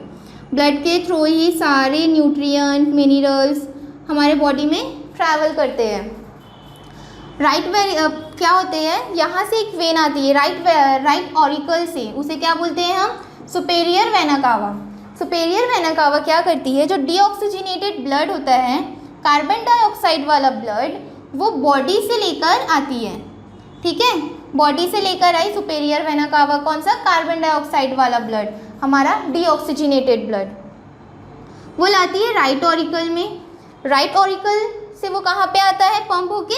ब्लड के थ्रू ही सारे न्यूट्रिएंट, मिनरल्स हमारे बॉडी में ट्रैवल करते हैं। क्या होते हैं? यहाँ से एक वेन आती है राइट ऑरिकल से, उसे क्या बोलते हैं हम? Superior vena cava. Superior vena cava क्या करती है? जो डीऑक्सीजनेटेड ब्लड होता है, कार्बन डाइऑक्साइड वाला ब्लड, वो बॉडी से लेकर आती है। ठीक है, बॉडी से लेकर आई सुपेरियर वेना कावा। कौन सा? कार्बन डाइऑक्साइड वाला ब्लड, हमारा डीऑक्सीजनेटेड ब्लड। वो लाती है राइट ऑरिकल में। राइट ऑरिकल से वो कहाँ पे आता है? पंप होके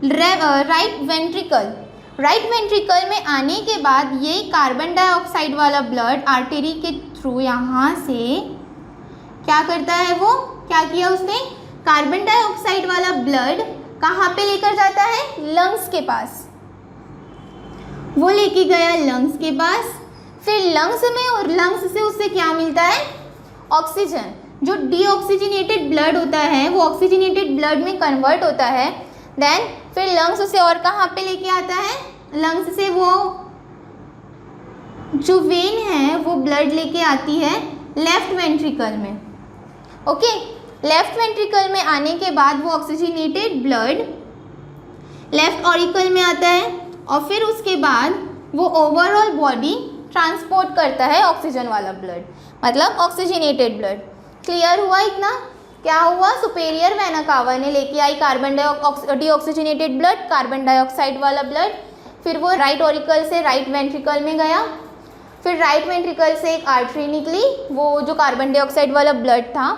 राइट वेंट्रिकल। राइट वेंट्रिकल में आने के बाद ये कार्बन डाइऑक्साइड वाला ब्लड आर्टरी के थ्रू यहाँ से क्या करता है? वो क्या किया उसने? कार्बन डाइऑक्साइड वाला ब्लड कहाँ पे लेकर जाता है? लंग्स के पास। वो लेके गया लंग्स के पास। फिर लंग्स में, और लंग्स से उससे क्या मिलता है? ऑक्सीजन। जो डीऑक्सीजनेटेड ब्लड होता है वो ऑक्सीजनेटेड ब्लड में कन्वर्ट होता है। देन फिर लंग्स से और कहाँ पे लेके आता है? लंग्स से वो जो वेन है वो ब्लड लेके आती है लेफ्ट वेंट्रिकल में। ओके, लेफ्ट वेंट्रिकल में आने के बाद वो ऑक्सीजनेटेड ब्लड लेफ्ट ऑरिकल में आता है, और फिर उसके बाद वो ओवरऑल बॉडी ट्रांसपोर्ट करता है ऑक्सीजन वाला ब्लड, मतलब ऑक्सीजनेटेड ब्लड। क्लियर हुआ इतना? क्या हुआ? सुपेरियर वेना कावा ने लेके आई carbon deoxygenated blood, carbon dioxide वाला ब्लड। फिर वो राइट ऑरिकल से राइट वेंट्रिकल में गया। फिर राइट वेंट्रिकल से एक आर्टरी निकली, वो जो कार्बन डाइऑक्साइड वाला ब्लड था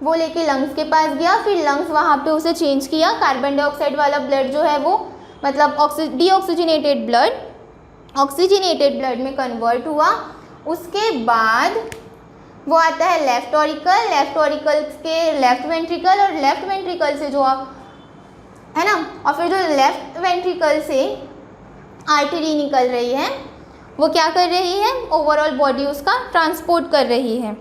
वो लेके लंग्स के पास गया। फिर लंग्स वहाँ पे उसे चेंज किया। कार्बन डाइऑक्साइड वाला ब्लड जो है वो मतलब डीऑक्सीजनेटेड ब्लड ऑक्सीजनेटेड ब्लड में कन्वर्ट हुआ। उसके बाद वो आता है लेफ्ट ऑरिकल, लेफ्ट ऑरिकल के लेफ्ट वेंट्रिकल, और लेफ्ट वेंट्रिकल से जो है ना, और फिर जो लेफ्ट वेंट्रिकल से आर्टरी निकल रही है वो क्या कर रही है? ओवरऑल बॉडी उसका ट्रांसपोर्ट कर रही है।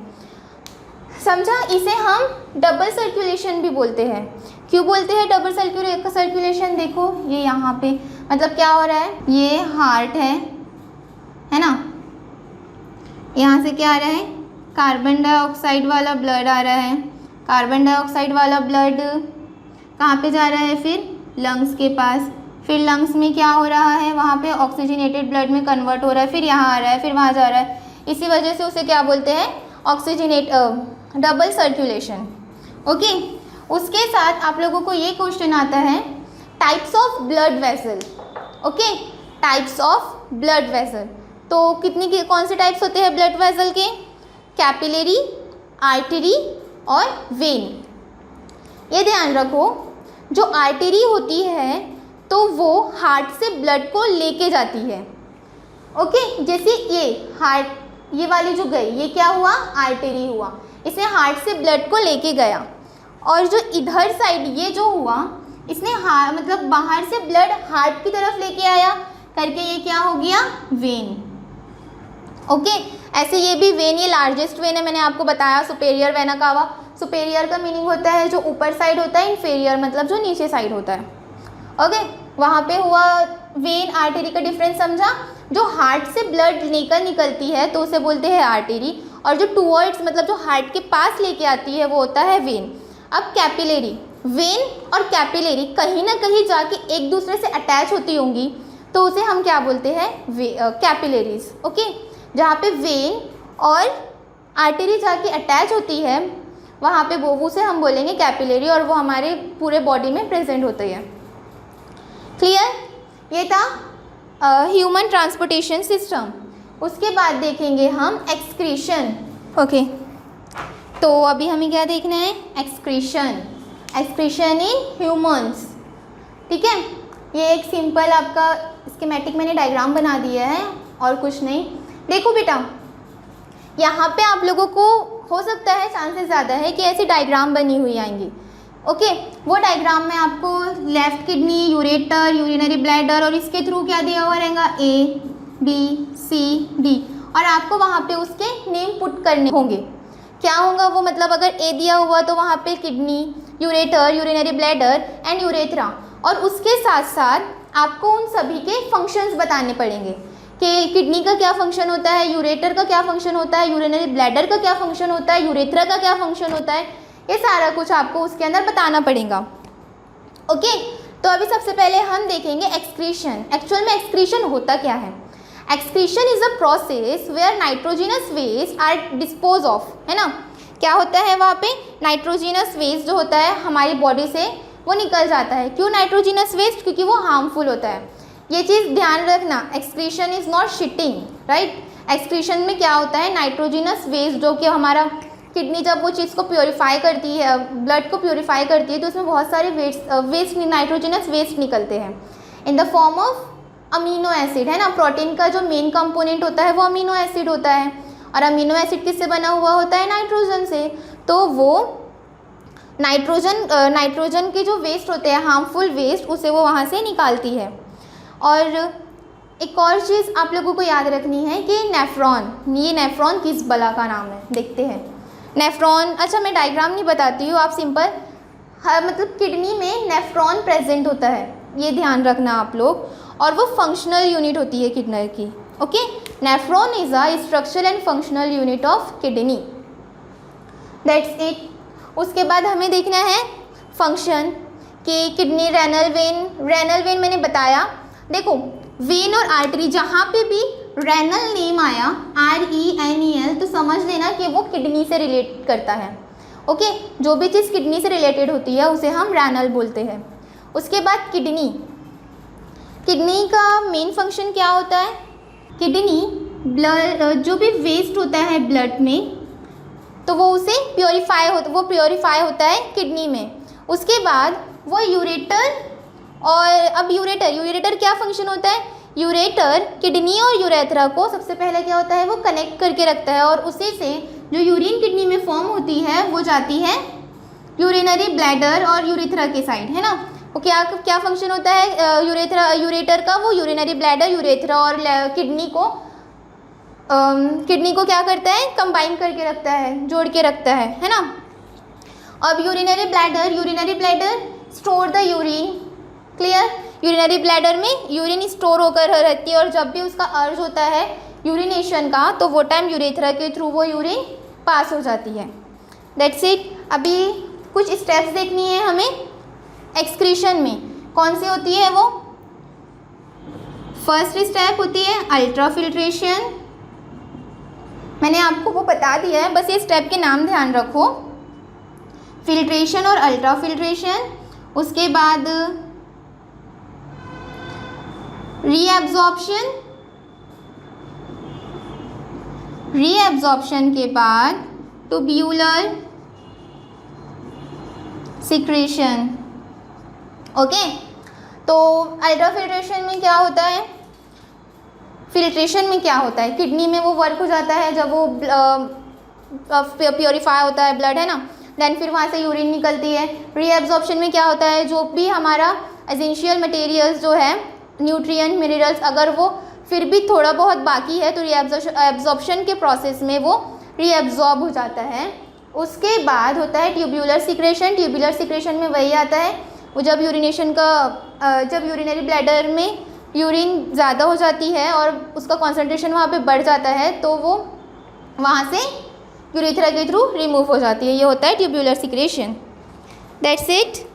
समझा? इसे हम डबल सर्कुलेशन भी बोलते हैं। क्यों बोलते हैं डबल सर्कुलेशन? देखो ये यहाँ पे मतलब क्या हो रहा है? ये हार्ट है ना, यहाँ से क्या आ रहा है? कार्बन डाइऑक्साइड वाला ब्लड आ रहा है। कार्बन डाइऑक्साइड वाला ब्लड कहाँ पे जा रहा है? फिर लंग्स के पास। फिर लंग्स में क्या हो रहा है? वहाँ पे ऑक्सीजनेटेड ब्लड में कन्वर्ट हो रहा है। फिर यहाँ आ रहा है, फिर वहाँ जा रहा है। इसी वजह से उसे क्या बोलते हैं, ऑक्सीजनेट डबल सर्कुलेशन। ओके, उसके साथ आप लोगों को ये क्वेश्चन आता है types of blood vessel. Okay, types of blood vessel, तो कौन से टाइप्स होते हैं ब्लड वेसल के, कैपिलरी, आर्टरी और वेन। ये ध्यान रखो, जो आर्टरी होती है तो वो हार्ट से ब्लड को लेके जाती है। ओके, जैसे ये हार्ट, ये वाली जो गई, ये क्या हुआ, आर्टरी हुआ, इसने हार्ट से ब्लड को लेके गया। और जो इधर साइड ये जो हुआ, इसने मतलब बाहर से ब्लड हार्ट की तरफ लेके आया करके, ये क्या हो गया, वेन। ओके, ऐसे ये भी वेन, ये लार्जेस्ट वेन है, मैंने आपको बताया सुपेरियर वेना कावा। सुपेरियर का मीनिंग होता है जो ऊपर साइड होता है, इन्फीरियर मतलब जो नीचे साइड होता है। ओके, वहाँ पे हुआ वेन आर्टरी का डिफरेंस समझा। जो हार्ट से ब्लड लेकर निकलती है तो उसे बोलते हैं आर्टरी, और जो टूवर्ड्स मतलब जो हार्ट के पास लेके आती है वो होता है वेन। अब कैपिलरी, वेन और कैपिलरी कहीं ना कहीं जाके एक दूसरे से अटैच होती होंगी, तो उसे हम क्या बोलते हैं, कैपिलरीज। ओके, जहाँ पे वेन और आर्टरी जाके अटैच होती है वहाँ पे वो उसे हम बोलेंगे कैपिलरी, और वो हमारे पूरे बॉडी में प्रेजेंट होती है। क्लियर, ये था ह्यूमन ट्रांसपोर्टेशन सिस्टम। उसके बाद देखेंगे हम एक्सक्रीशन। ओके, तो अभी हमें क्या देखना है, एक्सक्रीशन, एक्सक्रीशन इन ह्यूमंस। ठीक है, ये एक सिंपल आपका स्कीमेटिक मैंने डायग्राम बना दिया है और कुछ नहीं। देखो बेटा, यहाँ पे आप लोगों को हो सकता है, चांसेस ज़्यादा है कि ऐसी डायग्राम बनी हुई आएंगी। ओके, वो डायग्राम में आपको left kidney, ureter, urinary bladder और इसके थ्रू क्या दिया हुआ रहेगा, ए बी सी डी, और आपको वहाँ पे उसके नेम पुट करने होंगे। क्या होगा वो, मतलब अगर ए दिया हुआ तो वहाँ पे kidney, ureter, urinary bladder and urethra, और उसके साथ साथ आपको उन सभी के फंक्शंस बताने पड़ेंगे कि किडनी का क्या फंक्शन होता है, यूरेटर का क्या फंक्शन होता है, यूरिनरी ब्लैडर का क्या फंक्शन होता है, यूरेथ्रा का क्या फंक्शन होता है, ये सारा कुछ आपको उसके अंदर बताना पड़ेगा। ओके, तो अभी सबसे पहले हम देखेंगे एक्सक्रीशन। एक्चुअल में एक्सक्रीशन होता क्या है। Excretion is a process where nitrogenous waste are dispose of, है ना। क्या होता है वहाँ पे, नाइट्रोजिनस वेस्ट जो होता है हमारी बॉडी से वो निकल जाता है। क्यों नाइट्रोजिनस वेस्ट, क्योंकि वो हार्मफुल होता है। ये चीज़ ध्यान रखना, excretion is not shitting, right. Excretion में क्या होता है, नाइट्रोजिनस वेस्ट जो कि हमारा किडनी जब वो चीज़ को प्योरीफाई करती है, ब्लड को प्योरीफाई करती है, तो उसमें बहुत सारे वेस्ट नाइट्रोजिनस वेस्ट निकलते हैं in the form of amino acid, है ना। प्रोटीन का जो मेन कंपोनेंट होता है वो अमीनो एसिड होता है, और अमीनो एसिड किससे बना हुआ होता है, नाइट्रोजन से। तो वो नाइट्रोजन के जो वेस्ट होते हैं, हार्मफुल वेस्ट, उसे वो वहाँ से निकालती है। और एक और चीज़ आप लोगों को याद रखनी है कि नेफ्रॉन, ये नेफ्रॉन किस बला का नाम है, देखते हैं। नेफ्रॉन, अच्छा मैं डायग्राम नहीं बताती हूँ, आप सिंपल मतलब किडनी में नेफ्रॉन प्रेजेंट होता है, ये ध्यान रखना आप लोग, और वो फंक्शनल यूनिट होती है किडनी की। Okay, nephron is a structural and functional unit of kidney, that's it. उसके बाद हमें देखना है फंक्शन कि किडनी, रेनल वेन मैंने बताया। देखो, वेन और आर्टरी, जहाँ पे भी रेनल नेम आया, RENEL, तो समझ लेना कि वो किडनी से रिलेट करता है। ओके, जो भी चीज़ किडनी से रिलेटेड होती है उसे हम रेनल बोलते हैं। उसके बाद किडनी, किडनी का मेन फंक्शन क्या होता है, किडनी ब्लड जो भी वेस्ट होता है ब्लड में, तो वो उसे प्योरीफाई होता है किडनी में। उसके बाद वो यूरेटर, और अब यूरेटर क्या फंक्शन होता है, यूरेटर किडनी और यूरेथ्रा को सबसे पहले क्या होता है, वो कनेक्ट करके रखता है, और उसी से जो यूरिन किडनी में फॉर्म होती है वो जाती है यूरिनरी ब्लैडर और यूरेथ्रा के साइड, है ना। वो क्या फंक्शन होता है यूरेटर का, वो यूरिनरी ब्लैडर, यूरेथ्रा और किडनी को क्या करता है, कंबाइन करके रखता है, जोड़ के रखता है ना। अब urinary bladder store the urine, clear. Urinary bladder में यूरिन स्टोर होकर रहती है, और जब भी उसका अर्ज होता है यूरिनेशन का, तो वो टाइम यूरेथ्रा के थ्रू वो यूरिन पास हो जाती है। That's it. अभी कुछ स्टेप्स देखनी है हमें एक्सक्रीशन में, कौन सी होती है वो। फर्स्ट स्टेप होती है अल्ट्राफिल्ट्रेशन, मैंने आपको वो बता दिया है, बस ये स्टेप के नाम ध्यान रखो। फिल्ट्रेशन और अल्ट्रा फिल्ट्रेशन, उसके बाद रीएब्जॉर्प्शन, रीएब्जॉर्प्शन के बाद ट्यूब्यूलर सिक्रेशन। ओके, तो अल्ट्रा फिल्ट्रेशन में क्या होता है, फिल्ट्रेशन में क्या होता है, किडनी में वो वर्क हो जाता है जब वो प्योरीफाई होता है ब्लड, है ना, देन फिर वहाँ से यूरिन निकलती है। रीएब्जॉर्प्शन में क्या होता है, जो भी हमारा एसेंशियल मटेरियल्स जो है, न्यूट्रिएंट मिनरल्स, अगर वो फिर भी थोड़ा बहुत बाकी है तो रीएब्जॉर्प्शन के प्रोसेस में वो रीएब्जॉर्ब हो जाता है। उसके बाद होता है ट्यूब्यूलर सिक्रेशन। ट्यूब्यूलर सिक्रेशन में वही आता है, वो जब यूरिनेशन का जब यूरिनरी ब्लैडर में यूरिन ज़्यादा हो जाती है और उसका कॉन्सेंट्रेशन वहाँ पे बढ़ जाता है तो वो वहाँ से यूरेथ्रा के थ्रू रिमूव हो जाती है, ये होता है ट्यूब्यूलर सिक्रेशन। That's it.